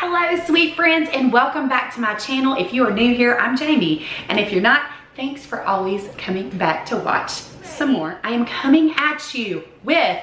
Hello, sweet friends, and welcome back to my channel. If you are new here, I'm Jamie, and if you're not, thanks for always coming back to watch some more. I am coming at you with,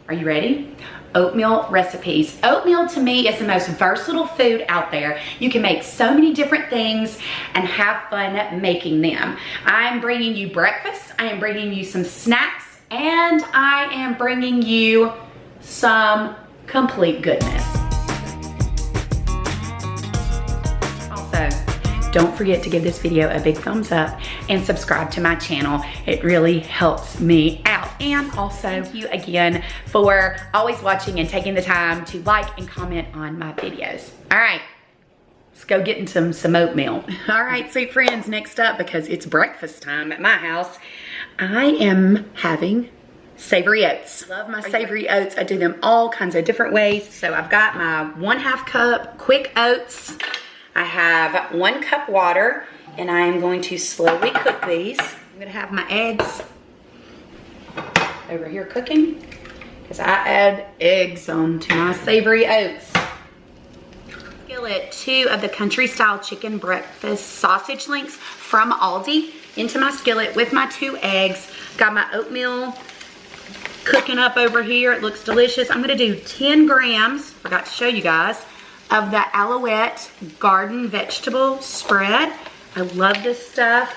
are you ready? Oatmeal recipes. Oatmeal to me is the most versatile food out there. You can make so many different things and have fun making them. I'm bringing you breakfast, I am bringing you some snacks, and I am bringing you some complete goodness. Also, don't forget to give this video a big thumbs up and subscribe to my channel. It really helps me out. And also, thank you again for always watching and taking the time to like and comment on my videos. All right, let's go get into some oatmeal. All right, sweet friends, next up, because it's breakfast time at my house, I am having Savory Oats. Love my Savory Oats. I do them all kinds of different ways. So I've got my 1/2 cup quick oats. I have 1 cup water, and I am going to slowly cook these. I'm gonna have my eggs over here cooking, because I add eggs onto my Savory Oats. Skillet 2 of the country style chicken breakfast sausage links from Aldi into my skillet with my 2 eggs. Got my oatmeal cooking up over here. It looks delicious. I'm gonna do 10 grams, forgot to show you guys, of the Alouette garden vegetable spread. I love this stuff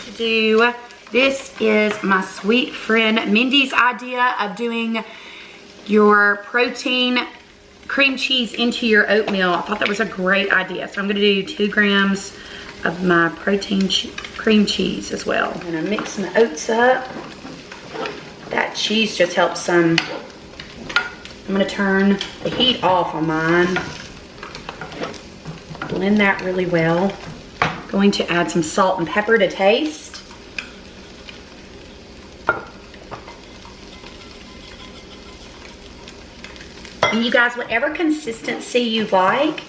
to do. This is my sweet friend Mindy's idea of doing your protein cream cheese into your oatmeal. I thought that was a great idea. So I'm gonna do 2 grams of my protein cream cheese as well. I'm gonna mix my oats up. That cheese just helps some. I'm gonna turn the heat off on mine. Blend that really well. Going to add some salt and pepper to taste. And you guys, whatever consistency you like.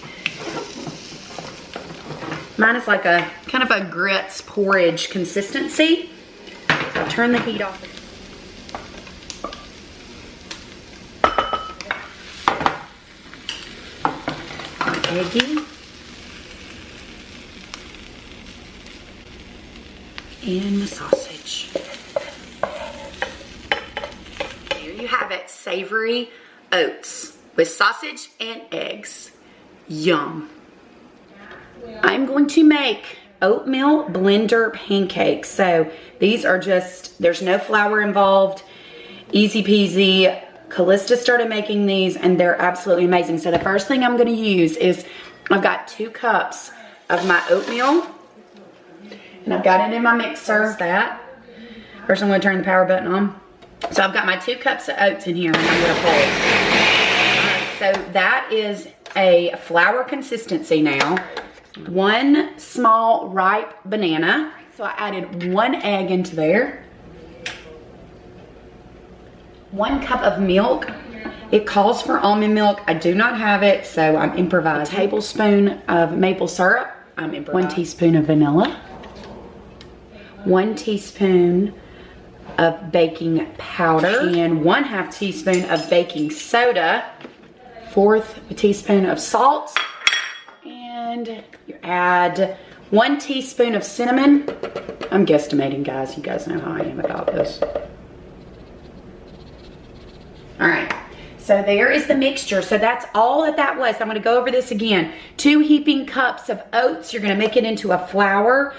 Mine is like a kind of a grits porridge consistency. So I'll turn the heat off. Eggy. And the sausage. There you have it, Savory Oats with sausage and eggs. Yum. I'm going to make oatmeal blender pancakes. So these are just, there's no flour involved, easy peasy. Callista started making these and they're absolutely amazing. So the first thing I'm gonna use is, I've got 2 cups of my oatmeal and I've got it in my mixer. That. First I'm gonna turn the power button on. So I've got my 2 cups of oats in here and I'm gonna pulse. Alright, so that is a flour consistency now. 1 small ripe banana. So I added 1 egg into there. 1 cup of milk. It calls for almond milk. I do not have it, so I'm improvising. A tablespoon of maple syrup. I'm improvising. 1 teaspoon of vanilla. 1 teaspoon of baking powder. And 1/2 teaspoon of baking soda. 1/4 teaspoon of salt. And you add 1 teaspoon of cinnamon. I'm guesstimating, guys. You guys know how I am about this. All right, so there is the mixture. So that's all that was. I'm gonna go over this again. 2 heaping cups of oats. You're gonna make it into a flour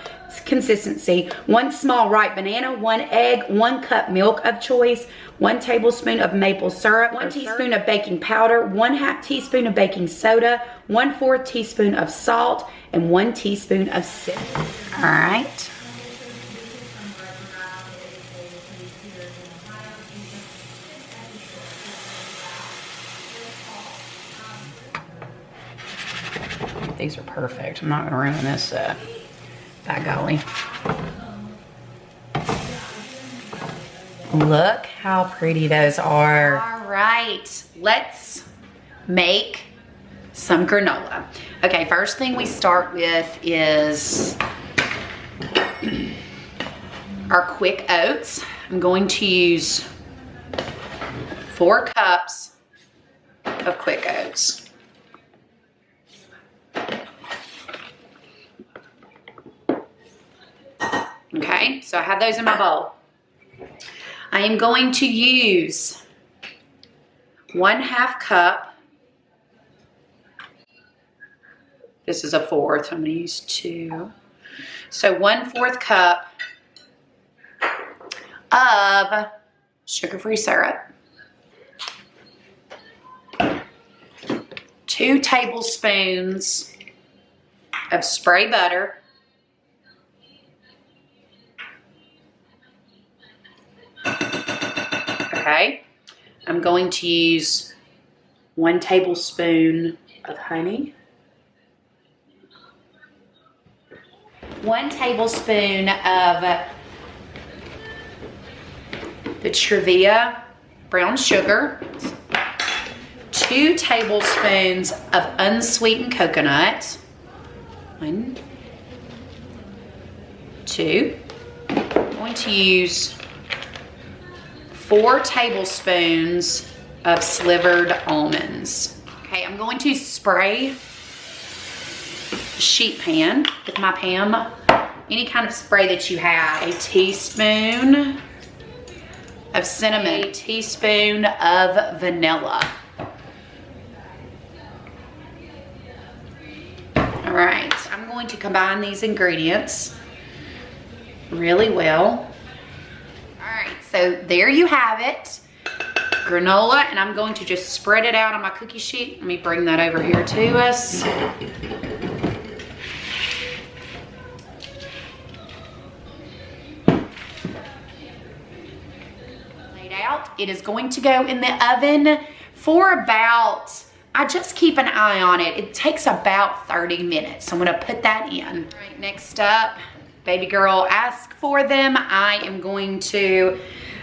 consistency. 1 small ripe banana, 1 egg, 1 cup milk of choice, 1 tablespoon of maple syrup, 1 teaspoon of baking powder, 1/2 teaspoon of baking soda, 1/4 teaspoon of salt, and 1 teaspoon of cinnamon. All right. These are perfect. I'm not gonna ruin this, by golly. Look how pretty those are. All right, let's make some granola. Okay, first thing we start with is our quick oats. I'm going to use 4 cups of quick oats. So I have those in my bowl. I am going to use 1/2 cup. This is a 1/4. I'm going to use 2. So 1/4 cup of sugar-free syrup. 2 tablespoons of spray butter. Okay, I'm going to use 1 tablespoon of honey. 1 tablespoon of the Trevia brown sugar. 2 tablespoons of unsweetened coconut. 1, 2. I'm going to use 4 tablespoons of slivered almonds. Okay, I'm going to spray the sheet pan with my Pam. Any kind of spray that you have. A teaspoon of cinnamon. A teaspoon of vanilla. All right, I'm going to combine these ingredients really well. All right, so there you have it. Granola, and I'm going to just spread it out on my cookie sheet. Let me bring that over here to us. Laid out. It is going to go in the oven for about, I just keep an eye on it. It takes about 30 minutes. So I'm gonna put that in. All right, next up, baby girl asked for them. I am going to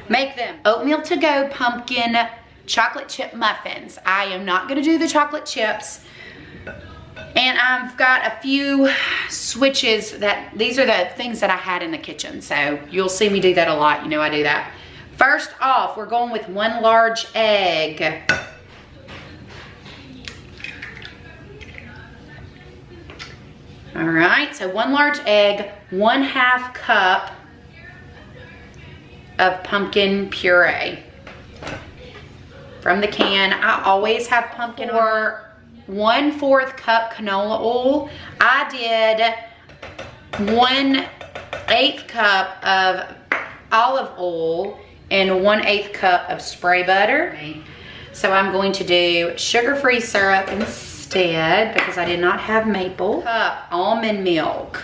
make them oatmeal to go pumpkin chocolate chip muffins. I am not gonna do the chocolate chips. And I've got a few switches that, these are the things that I had in the kitchen. So you'll see me do that a lot. You know I do that. First off, we're going with 1 large egg. All right, so 1 large egg, 1/2 cup of pumpkin puree from the can. I always have pumpkin. Or 1/4 cup canola oil. I did 1/8 cup of olive oil and 1/8 cup of spray butter. So I'm going to do sugar-free syrup instead because I did not have maple. Cup almond milk.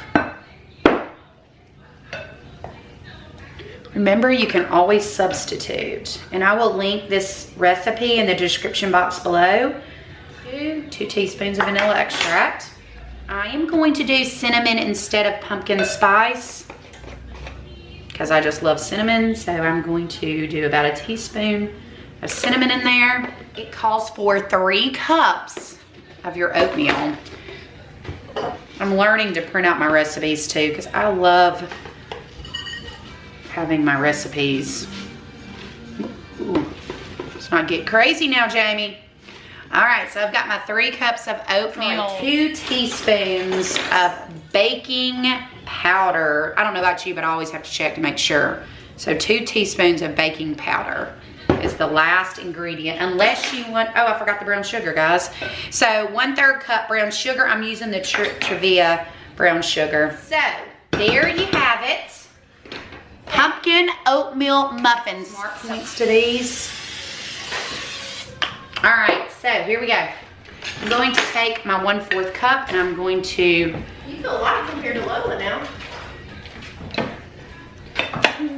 Remember, you can always substitute. And I will link this recipe in the description box below. 2 teaspoons of vanilla extract. I am going to do cinnamon instead of pumpkin spice because I just love cinnamon. So I'm going to do about a teaspoon of cinnamon in there. It calls for 3 cups of your oatmeal. I'm learning to print out my recipes too because I love having my recipes. Ooh, let's not get crazy now, Jamie. All right, so I've got my 3 cups of oatmeal, 2 teaspoons of baking powder. I don't know about you, but I always have to check to make sure. So 2 teaspoons of baking powder is the last ingredient, unless you want, oh, I forgot the brown sugar, guys. So 1/3 cup brown sugar. I'm using the Trevia brown sugar. So there you have it. Pumpkin oatmeal muffins. Mark points to these. All right, so here we go. I'm going to take my 1/4 cup and I'm going to... You feel light compared to Lola now.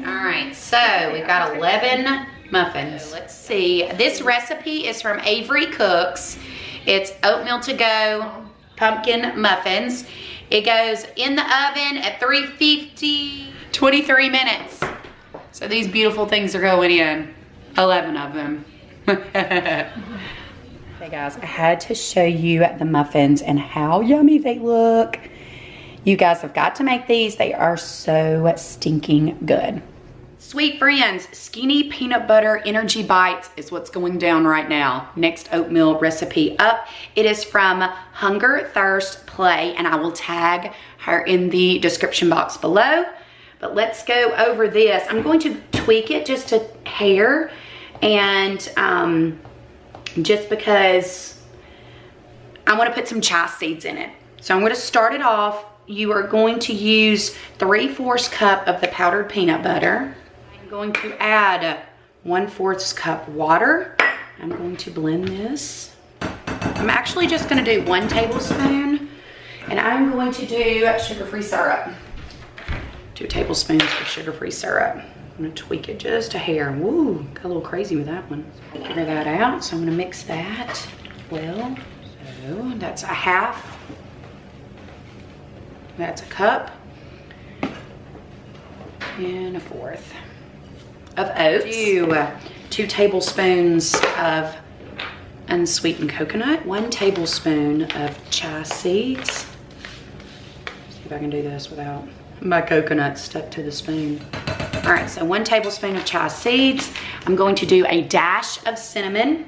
All right, so we've got 11 muffins. So let's see. This recipe is from Avery Cooks. It's oatmeal to go pumpkin muffins. It goes in the oven at 350, 23 minutes. So these beautiful things are going in. 11 of them. Hey guys, I had to show you the muffins and how yummy they look. You guys have got to make these. They are so stinking good. Sweet friends, skinny peanut butter energy bites is what's going down right now. Next oatmeal recipe up. It is from Hunger Thirst Play, and I will tag her in the description box below. But let's go over this. I'm going to tweak it just a hair, and just because I want to put some chia seeds in it. So I'm going to start it off. You are going to use 3/4 cup of the powdered peanut butter. I'm going to add 1/4 cup water. I'm going to blend this. I'm actually just going to do 1 tablespoon, and I'm going to do sugar-free syrup. 2 tablespoons of sugar-free syrup. I'm going to tweak it just a hair. Woo, got a little crazy with that one. Figure that out. So I'm going to mix that well. So that's a half. That's a cup. And 1/4 of oats. 2 tablespoons of unsweetened coconut. 1 tablespoon of chia seeds. See if I can do this without my coconut stuck to the spoon. All right, so 1 tablespoon of chia seeds. I'm going to do a dash of cinnamon.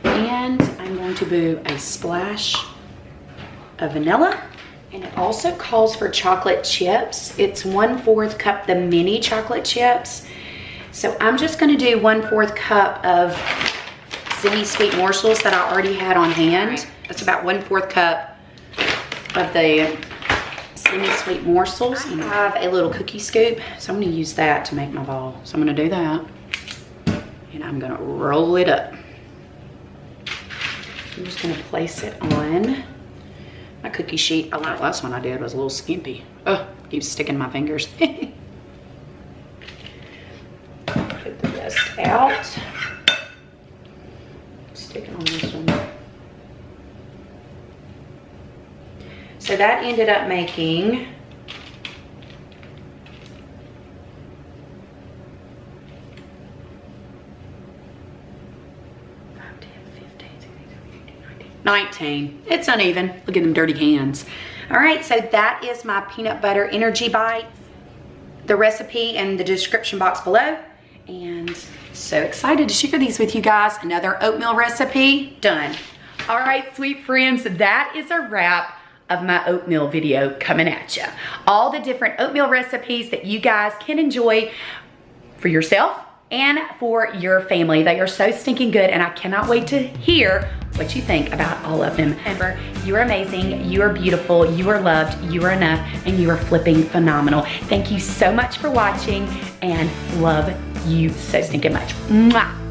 And I'm going to do a splash of vanilla. And it also calls for chocolate chips. It's 1/4 cup, the mini chocolate chips. So I'm just gonna do 1/4 cup of semi-sweet morsels that I already had on hand. That's about 1/4 cup of the semi-sweet morsels. I have a little cookie scoop, so I'm gonna use that to make my ball. So I'm gonna do that, and I'm gonna roll it up. I'm just gonna place it on my cookie sheet. Oh, the last one I did was a little skimpy. Oh, keeps sticking my fingers. Put the rest out. Stick it on this one. So that ended up making 19. It's uneven. Look at them dirty hands. All right, so that is my peanut butter energy bite. The recipe in the description box below. And so excited to share these with you guys. Another oatmeal recipe done. All right, sweet friends, that is a wrap of my oatmeal video coming at you. All the different oatmeal recipes that you guys can enjoy for yourself and for your family. They are so stinking good, and I cannot wait to hear what you think about all of them. Remember, you are amazing, you are beautiful, you are loved, you are enough, and you are flipping phenomenal. Thank you so much for watching, and love you so stinking much. Mwah.